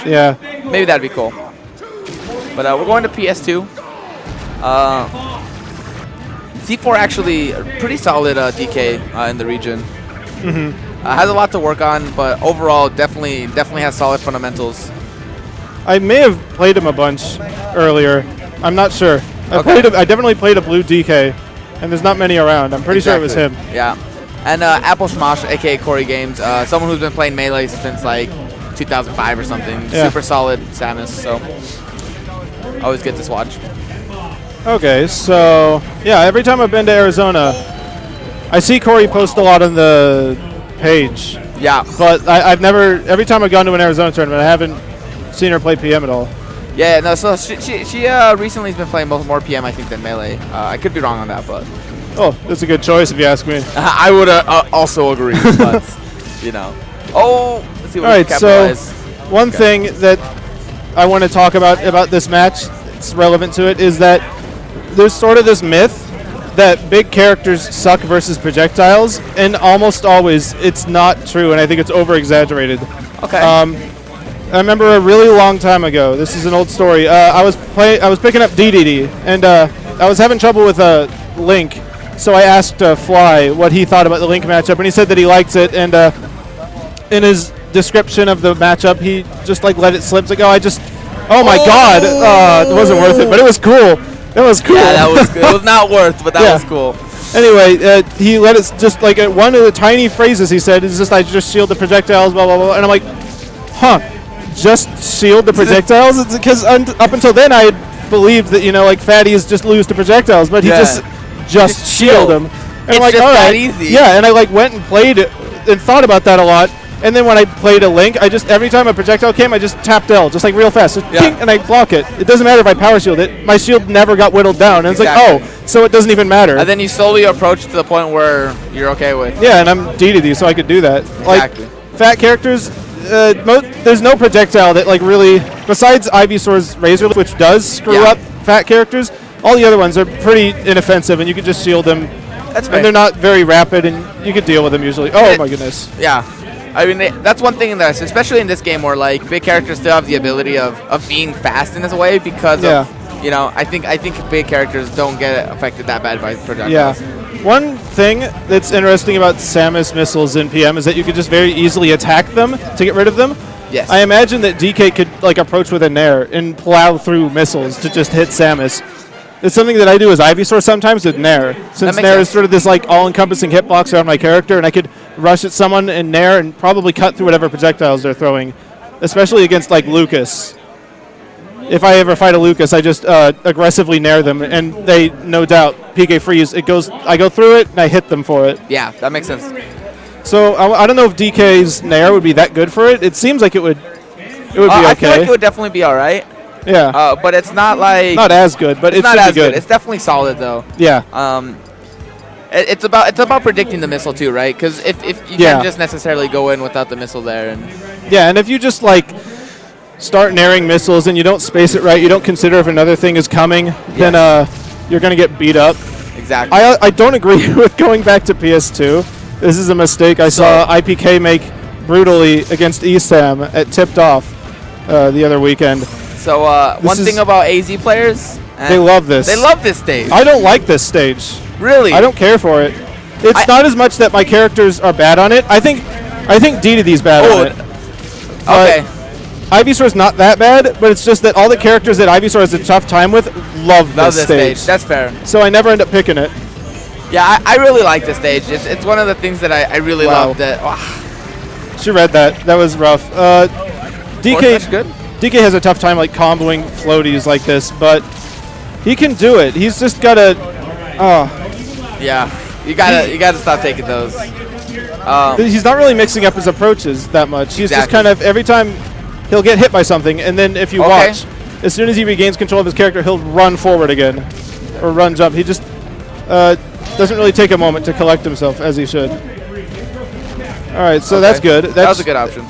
Yeah. Maybe that'd be cool. But we're going to PS2. C4 actually a pretty solid DK in the region. Has a lot to work on, but overall definitely has solid fundamentals. I may have played him a bunch earlier. I'm not sure. I definitely played a blue DK, and there's not many around. I'm pretty sure it was him. Yeah. And AppleSmaush, aka Corey Games, someone who's been playing Melee since like 2005 or something. Yeah. Super solid Samus, so always get this watch. Okay, so yeah, every time I've been to Arizona, I see Corey post a lot on the page. Yeah. But I've never, every time I've gone to an Arizona tournament, I haven't seen her play PM at all. Yeah, no, so she recently has been playing more PM, I think, than Melee. I could be wrong on that, but... Oh, that's a good choice if you ask me. I would also agree, but, you know. Oh, let's see what we can capitalize. So one thing that I want to talk about this match, it's relevant to it, is that there's sort of this myth that big characters suck versus projectiles, and almost always it's not true, and I think it's over-exaggerated. Okay. I remember a really long time ago. This is an old story. I was picking up DDD, and I was having trouble with Link, so I asked Fly what he thought about the Link matchup, and he said that he liked it. And in his description of the matchup, he just like let it slip. It's like, oh my God, it wasn't worth it, but it was cool. It was cool. Yeah, that was good. It was not worth, but that was cool. Anyway, he let it just like one of the tiny phrases he said is just, I just shield the projectiles, blah blah blah, and I'm like, huh. Just shield the projectiles? Because up until then I had believed that, like fatties just lose to projectiles, but he just shield them. And I'm like, all right, easy. Yeah, and I like went and played it and thought about that a lot. And then when I played a Link, I just every time a projectile came, I just tapped L, just like real fast, so and I block it. It doesn't matter if I power shield it. My shield never got whittled down, and it's like, oh, so it doesn't even matter. And then you slowly approach to the point where you're okay with. Yeah, and I'm DDD, so I could do that. Exactly. Like fat characters. There's no projectile that like really, besides Ivysaur's Razor, which does screw up fat characters. All the other ones are pretty inoffensive, and you can just shield them. That's and they're not very rapid, and you can deal with them usually. Oh my goodness. Yeah, I mean that's one thing that, especially in this game, where like big characters still have the ability of being fast in this way because of I think big characters don't get affected that bad by projectiles. Yeah. One thing that's interesting about Samus missiles in PM is that you could just very easily attack them to get rid of them. Yes. I imagine that DK could like approach with a Nair and plow through missiles to just hit Samus. It's something that I do as Ivysaur sometimes with Nair. Since Nair is sort of this like all-encompassing hitbox around my character, and I could rush at someone in Nair and probably cut through whatever projectiles they're throwing, especially against like Lucas. If I ever fight a Lucas, I just aggressively Nair them, and they, no doubt, PK freeze. I go through it, and I hit them for it. Yeah, that makes sense. So I don't know if DK's Nair would be that good for it. It seems like it would be okay. I feel like it would definitely be all right. Yeah. But it's not like... Not as good, but it's not as good. It's definitely solid, though. Yeah. It's about predicting the missile, too, right? Because if you can't just necessarily go in without the missile there. Yeah, and if you just, like... start nairing missiles and you don't space it right, you don't consider if another thing is coming, then you're going to get beat up. Exactly. I don't agree with going back to PS2. This is a mistake I saw IPK make brutally against ESAM at Tipped Off the other weekend. So one thing about AZ players, they love this. They love this stage. I don't like this stage. Really? I don't care for it. It's not as much that my characters are bad on it. I think DDD's bad on it. Okay. Ivysaur's not that bad, but it's just that all the characters that Ivysaur has a tough time with love this stage. That's fair. So I never end up picking it. Yeah, I really like this stage. It's one of the things that I really love. She read that. That was rough. DK has a tough time like comboing floaties like this, but he can do it. He's just gotta. Yeah, you gotta stop taking those. He's not really mixing up his approaches that much. He's just kind of every time. He'll get hit by something, and then if you watch, as soon as he regains control of his character, he'll run forward again, or run jump. He just doesn't really take a moment to collect himself as he should. All right, so that's good. That was a good option.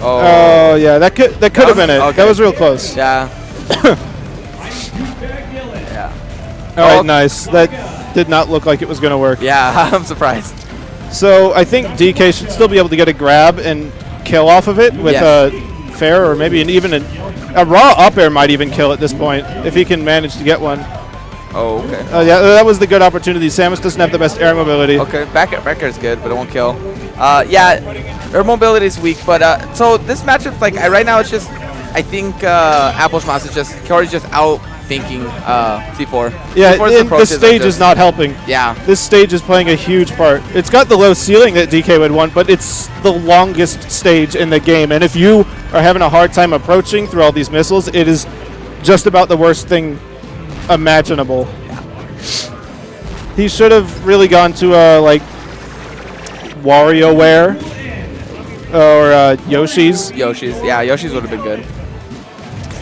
Oh yeah, that could have been it. Okay. That was real close. Yeah. All right, nice. That did not look like it was going to work. Yeah, I'm surprised. So I think DK should still be able to get a grab and kill off of it with a fair or maybe even a raw up air might even kill at this point if he can manage to get one. Oh, okay. Yeah, that was the good opportunity. Samus doesn't have the best air mobility. Okay, back air is good, but it won't kill. Yeah, air mobility is weak, but so this matchup, like right now, it's just I think AppleSmaush is just Corey's just out thinking C4. Yeah, C4's the stage is not helping. Yeah. This stage is playing a huge part. It's got the low ceiling that DK would want, but it's the longest stage in the game. And if you are having a hard time approaching through all these missiles, it is just about the worst thing imaginable. Yeah. He should have really gone to like WarioWare or Yoshi's. Yeah, Yoshi's would have been good.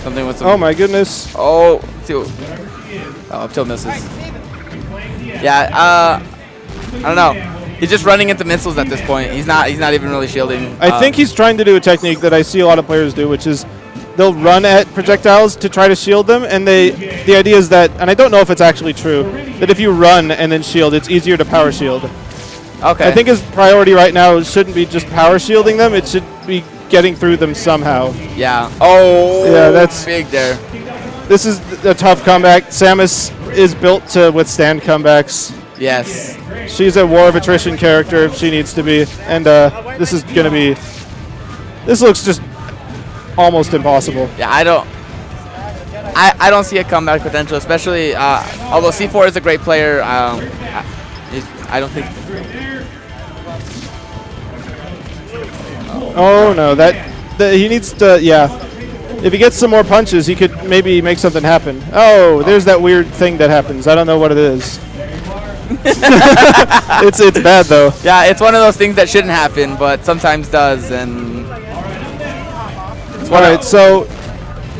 Something with some. Oh my goodness. Oh, up till misses. Yeah, I don't know. He's just running into missiles at this point. He's not even really shielding. I think he's trying to do a technique that I see a lot of players do, which is they'll run at projectiles to try to shield them, and the idea is that, and I don't know if it's actually true, that if you run and then shield, it's easier to power shield. Okay. I think his priority right now shouldn't be just power shielding them, it should be getting through them somehow. Yeah. Oh, yeah, that's big there. This is a tough comeback. Samus is built to withstand comebacks. Yes. She's a war of attrition character if she needs to be, and this is going to be, this looks just almost impossible. Yeah, I don't see a comeback potential, especially although C4 is a great player. I don't think. Oh no, he needs to. Yeah, if he gets some more punches, he could maybe make something happen. Oh, there's that weird thing that happens. I don't know what it is. It's bad though. Yeah, it's one of those things that shouldn't happen, but sometimes does, and. All right, so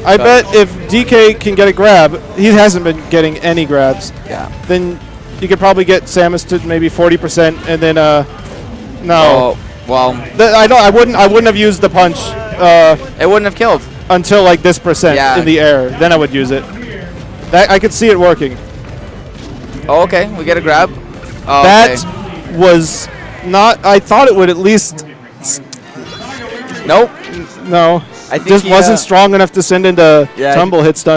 I bet if DK can get a grab, he hasn't been getting any grabs. Yeah. Then you could probably get Samus to maybe 40%, and then no. Oh, well. I wouldn't have used the punch. It wouldn't have killed until like this percent in the air. Then I would use it. That I could see it working. Oh, okay. We get a grab. Oh, that was not. I thought it would at least. Nope. No. I think just wasn't strong enough to send into tumble hit stun.